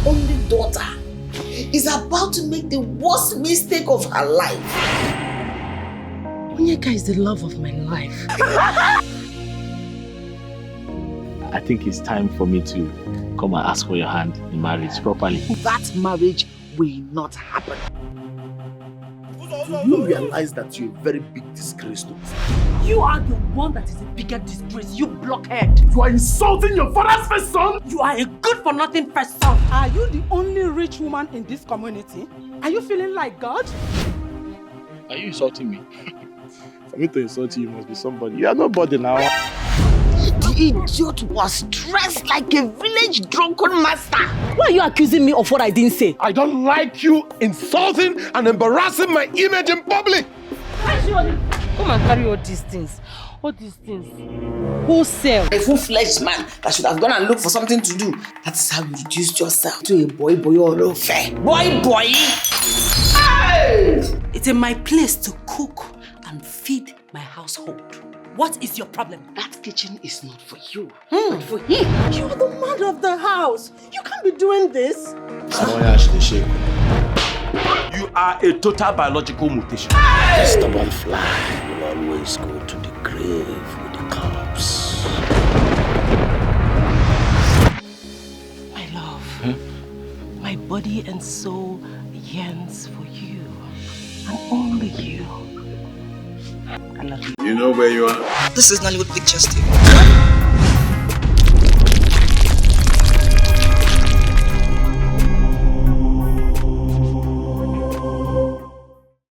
only daughter is about to make the worst mistake of her life. Onyeka is the love of my life. I think it's time for me to come and ask for your hand in marriage properly. That marriage will not happen. Do you realize that you're a very big disgrace to us? You are the one that is a bigger disgrace, you blockhead. You are insulting your father's first son? You are a good-for-nothing first son. Are you the only rich woman in this community? Are you feeling like God? Are you insulting me? For me to insult you, you must be somebody. You are nobody now. The idiot was dressed like a village drunken master. Why are you accusing me of what I didn't say? I don't like you insulting and embarrassing my image in public. Come and carry all these things. All these things. Wholesale. A full-fledged man that should have gone and looked for something to do. That is how you reduced yourself to a boy all over. Boy! Hey! It's in my place to cook and feed my household. What is your problem? That kitchen is not for you, but for him. You're the man of the house. You can't be doing this. You are a total biological mutation. The stubborn fly will always go to the grave with the corpse. My love, my body and soul yearns for you, and only you. I love you. You know where you are? This is Nollywood Pictures TV.